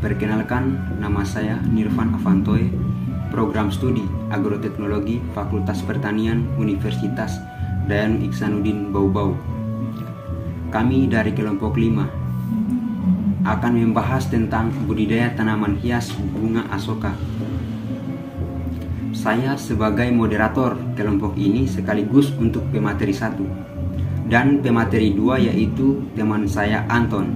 Perkenalkan, nama saya Nirvan Avantoe, Program Studi Agroteknologi Fakultas Pertanian Universitas Dayanu Iksanuddin Bau-Bau. Kami dari kelompok 5 akan membahas tentang budidaya tanaman hias bunga Asoka. Saya sebagai moderator kelompok ini sekaligus untuk pemateri 1 dan pemateri 2 yaitu teman saya Anton.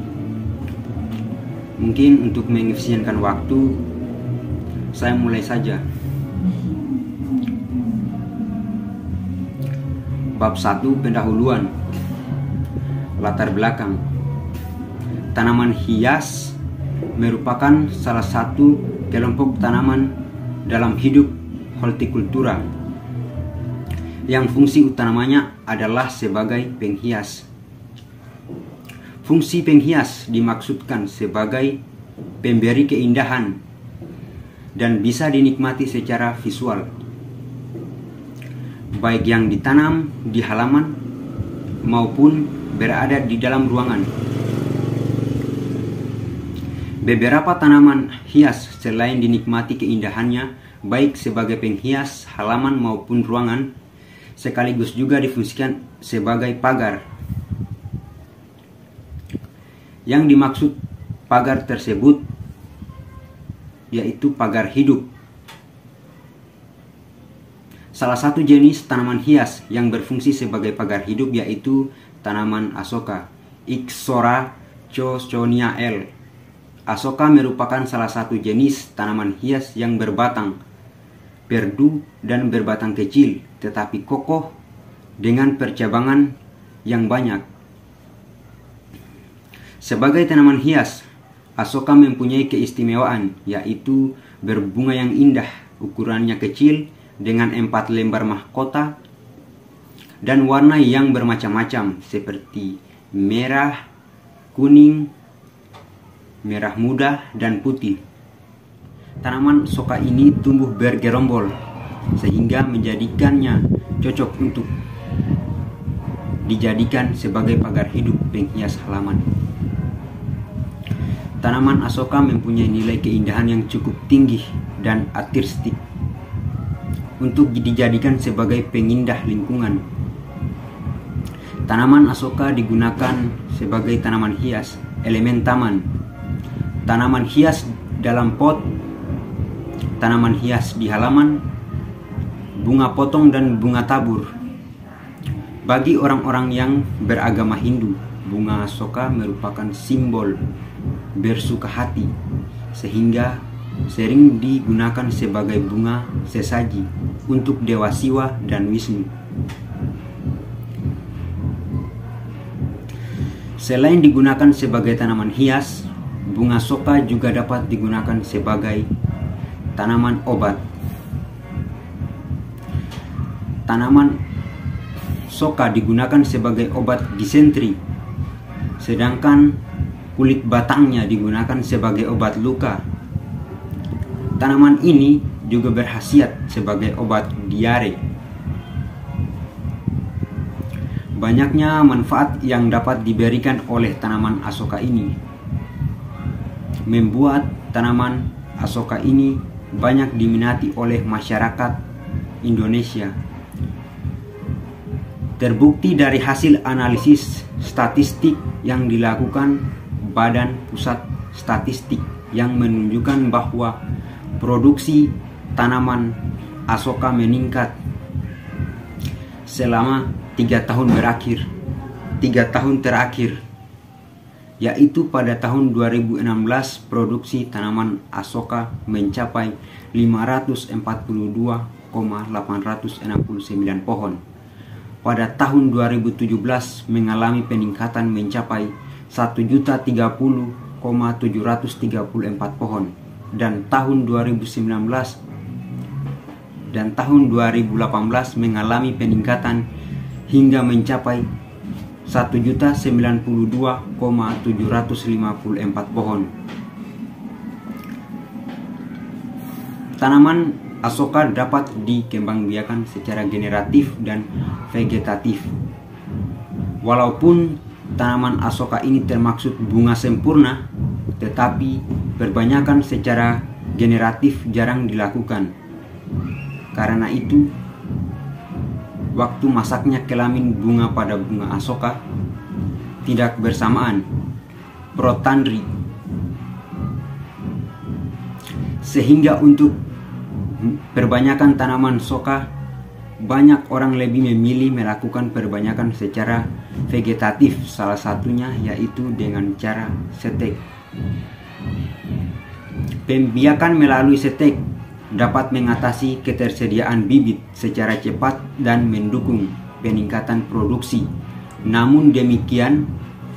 Mungkin untuk mengefisienkan waktu, saya mulai saja. Bab 1, pendahuluan. Latar belakang. Tanaman hias merupakan salah satu kelompok tanaman dalam hidup hortikultura yang fungsi utamanya adalah sebagai penghias. Fungsi penghias dimaksudkan sebagai pemberi keindahan dan bisa dinikmati secara visual, baik yang ditanam di halaman maupun berada di dalam ruangan. Beberapa tanaman hias selain dinikmati keindahannya baik sebagai penghias halaman maupun ruangan, sekaligus juga difungsikan sebagai pagar. Yang dimaksud pagar tersebut yaitu pagar hidup. Salah satu jenis tanaman hias yang berfungsi sebagai pagar hidup yaitu tanaman Asoka, Ixora Cooconia L. Asoka merupakan salah satu jenis tanaman hias yang berbatang perdu dan berbatang kecil tetapi kokoh dengan percabangan yang banyak. Sebagai tanaman hias, Asoka mempunyai keistimewaan yaitu berbunga yang indah, ukurannya kecil dengan 4 lembar mahkota dan warna yang bermacam-macam seperti merah, kuning, merah muda, dan putih. Tanaman Asoka ini tumbuh bergerombol sehingga menjadikannya cocok untuk dijadikan sebagai pagar hidup penghias halaman. Tanaman Asoka mempunyai nilai keindahan yang cukup tinggi dan artistik untuk dijadikan sebagai pengindah lingkungan. Tanaman Asoka digunakan sebagai tanaman hias, elemen taman, tanaman hias dalam pot, tanaman hias di halaman, bunga potong dan bunga tabur. Bagi orang-orang yang beragama Hindu, bunga Asoka merupakan simbol bersuka hati sehingga sering digunakan sebagai bunga sesaji untuk Dewa Siwa dan Wisnu. Selain digunakan sebagai tanaman hias, bunga Asoka juga dapat digunakan sebagai tanaman obat. Tanaman Asoka digunakan sebagai obat disentri, sedangkan kulit batangnya digunakan sebagai obat luka. Tanaman ini juga berkhasiat sebagai obat diare. Banyaknya manfaat yang dapat diberikan oleh tanaman Asoka ini membuat tanaman Asoka ini banyak diminati oleh masyarakat Indonesia. Terbukti dari hasil analisis statistik yang dilakukan Badan Pusat Statistik yang menunjukkan bahwa produksi tanaman Asoka meningkat selama 3 tahun terakhir, yaitu pada tahun 2016 produksi tanaman Asoka mencapai 542,869 pohon. Pada tahun 2017 mengalami peningkatan mencapai 1.030,734 pohon, dan tahun 2019 dan tahun 2018 mengalami peningkatan hingga mencapai 1.092,754 pohon. Tanaman Asoka dapat dikembangbiakan secara generatif dan vegetatif. Walaupun tanaman Asoka ini termaksud bunga sempurna, tetapi perbanyakan secara generatif jarang dilakukan. Karena itu, waktu masaknya kelamin bunga pada bunga Asoka tidak bersamaan, protandri. Sehingga untuk perbanyakan tanaman soka, banyak orang lebih memilih melakukan perbanyakan secara vegetatif, salah satunya yaitu dengan cara setek. Pembiakan melalui setek dapat mengatasi ketersediaan bibit secara cepat dan mendukung peningkatan produksi. Namun demikian,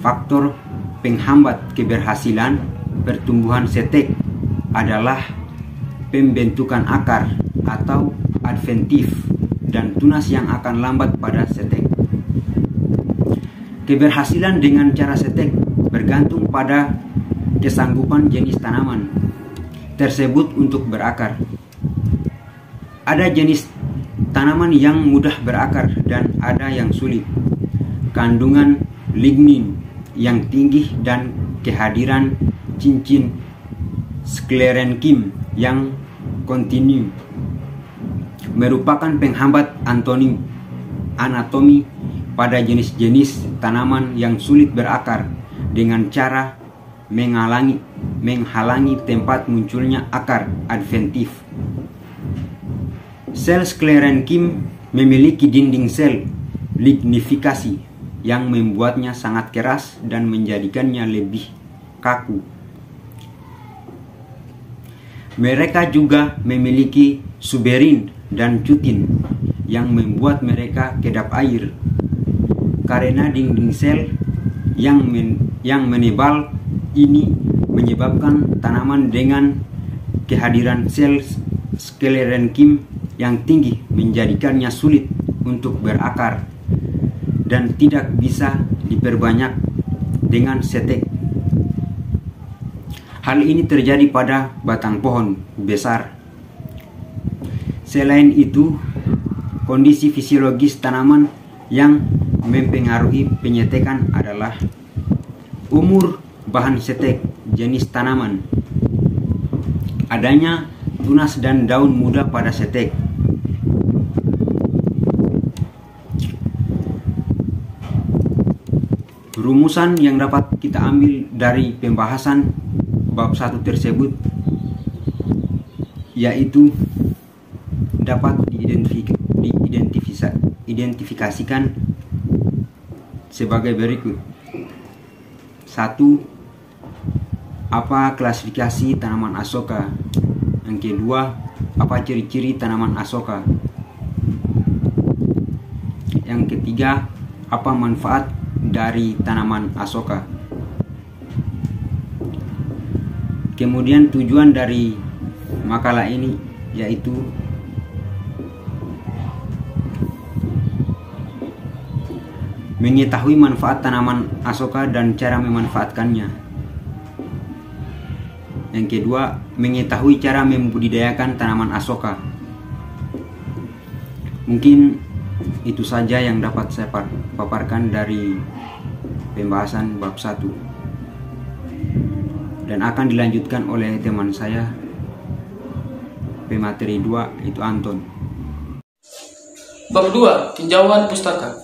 faktor penghambat keberhasilan pertumbuhan setek adalah pembentukan akar atau adventif dan tunas yang akan lambat pada setek. Keberhasilan dengan cara setek bergantung pada kesanggupan jenis tanaman tersebut untuk berakar. Ada jenis tanaman yang mudah berakar dan ada yang sulit. Kandungan lignin yang tinggi dan kehadiran cincin sklerenkim yang kontinu merupakan penghambat anatomi pada jenis-jenis tanaman yang sulit berakar dengan cara menghalangi tempat munculnya akar adventif. Sel sklerenkim memiliki dinding sel lignifikasi yang membuatnya sangat keras dan menjadikannya lebih kaku. Mereka juga memiliki suberin dan cutin yang membuat mereka kedap air. Karena dinding sel yang menebal ini menyebabkan tanaman dengan kehadiran sel sklerenkim yang tinggi menjadikannya sulit untuk berakar dan tidak bisa diperbanyak dengan setek. Hal ini terjadi pada batang pohon besar. Selain itu, kondisi fisiologis tanaman yang mempengaruhi penyetekan adalah umur bahan setek jenis tanaman, adanya tunas dan daun muda pada setek, rumusan yang dapat kita ambil dari pembahasan bab 1 tersebut yaitu dapat diidentifikasikan sebagai berikut. 1. Apa klasifikasi tanaman Asoka? Yang kedua, apa ciri-ciri tanaman Asoka? Yang ketiga, apa manfaat dari tanaman Asoka? Kemudian tujuan dari makalah ini yaitu mengetahui manfaat tanaman Asoka dan cara memanfaatkannya. Yang kedua, mengetahui cara membudidayakan tanaman Asoka. Mungkin itu saja yang dapat saya paparkan dari pembahasan bab 1. Dan akan dilanjutkan oleh teman saya pemateri 2 itu Anton. Bab 2, tinjauan pustaka.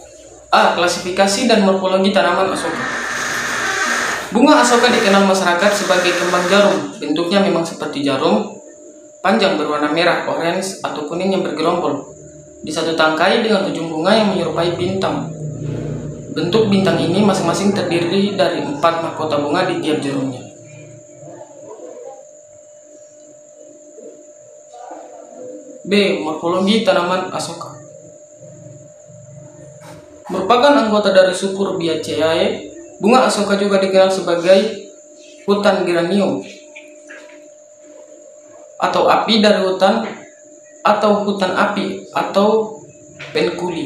A. Klasifikasi dan morfologi tanaman Asoka. Bunga Asoka dikenal masyarakat sebagai kembang jarum. Bentuknya memang seperti jarum, panjang berwarna merah, orange, atau kuning yang bergerombol di satu tangkai dengan ujung bunga yang menyerupai bintang. Bentuk bintang ini masing-masing terdiri dari 4 mahkota bunga di tiap jarumnya. B. Morfologi tanaman Asoka. Merupakan anggota dari suku Rubiaceae, bunga Asoka juga dikenal sebagai hutan geranium atau api dari hutan atau hutan api atau penkuli.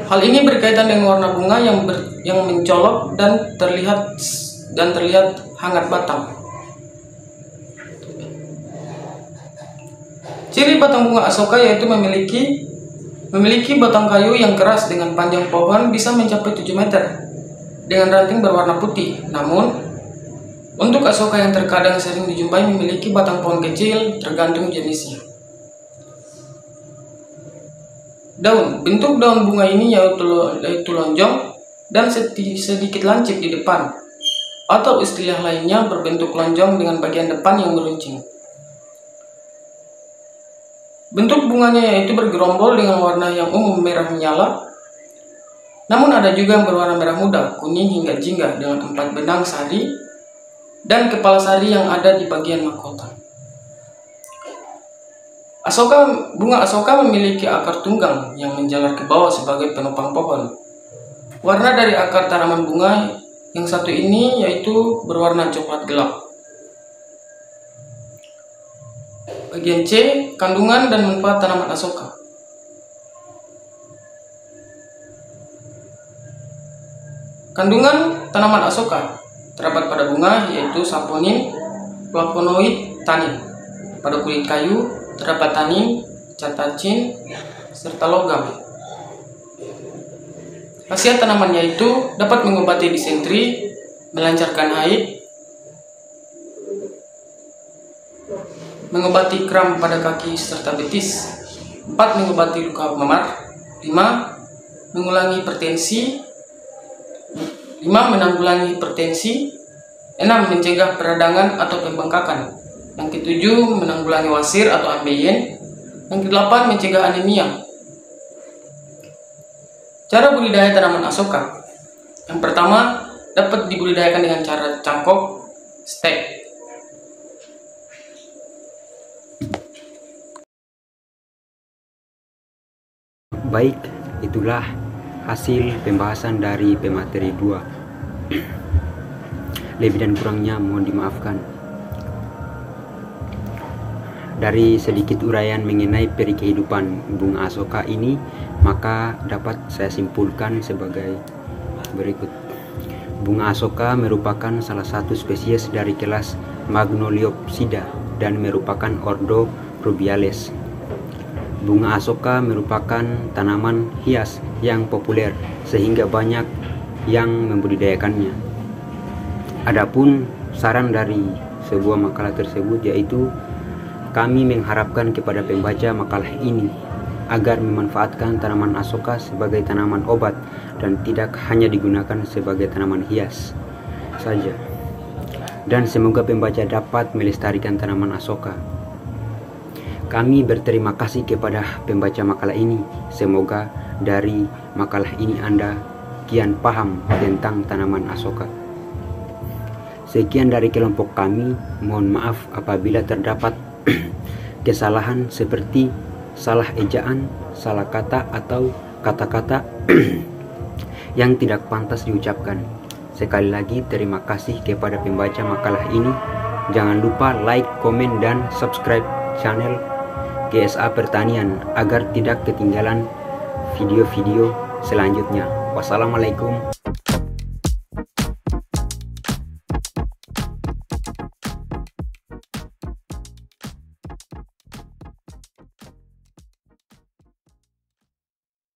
Hal ini berkaitan dengan warna bunga yang mencolok dan terlihat hangat batang. Ciri batang bunga Asoka yaitu memiliki Memiliki batang kayu yang keras dengan panjang pohon bisa mencapai 7 meter dengan ranting berwarna putih. Namun, untuk asoka yang terkadang sering dijumpai memiliki batang pohon kecil tergantung jenisnya. Daun. Bentuk daun bunga ini yaitu lonjong dan sedikit lancip di depan, atau istilah lainnya berbentuk lonjong dengan bagian depan yang meruncing. Bentuk bunganya yaitu bergerombol dengan warna yang umum merah menyala, namun ada juga yang berwarna merah muda, kuning hingga jingga dengan 4 benang sari dan kepala sari yang ada di bagian mahkota. Bunga asoka memiliki akar tunggang yang menjalar ke bawah sebagai penopang pohon. Warna dari akar tanaman bunga yang satu ini yaitu berwarna coklat gelap. Bagian C, kandungan dan manfaat tanaman asoka. Kandungan tanaman asoka terdapat pada bunga yaitu saponin, flavonoid, tanin. Pada kulit kayu terdapat tanin, catechin, serta logam. Khasiat tanaman yaitu dapat mengobati disentri, melancarkan haid, mengobati kram pada kaki serta betis, 4 mengobati luka memar, 5 menanggulangi hipertensi, 6 mencegah peradangan atau pembengkakan, yang ke-7 menanggulangi wasir atau ambeien, yang ke-8 mencegah anemia. Cara budidaya tanaman asoka. Yang pertama, dapat dibudidayakan dengan cara cangkok, stek. Baik, itulah hasil pembahasan dari pemateri 2. Lebih dan kurangnya mohon dimaafkan. Dari sedikit uraian mengenai peri kehidupan bunga asoka ini, maka dapat saya simpulkan sebagai berikut. Bunga asoka merupakan salah satu spesies dari kelas Magnoliopsida dan merupakan ordo Rubiales. Bunga asoka merupakan tanaman hias yang populer sehingga banyak yang membudidayakannya. Adapun saran dari sebuah makalah tersebut yaitu kami mengharapkan kepada pembaca makalah ini agar memanfaatkan tanaman asoka sebagai tanaman obat dan tidak hanya digunakan sebagai tanaman hias saja. Dan semoga pembaca dapat melestarikan tanaman asoka. Kami berterima kasih kepada pembaca makalah ini. Semoga dari makalah ini Anda kian paham tentang tanaman asoka. Sekian dari kelompok kami. Mohon maaf apabila terdapat kesalahan seperti salah ejaan, salah kata atau kata-kata yang tidak pantas diucapkan. Sekali lagi terima kasih kepada pembaca makalah ini. Jangan lupa like, komen, dan subscribe channel GSA Pertanian agar tidak ketinggalan video-video selanjutnya. Wassalamualaikum.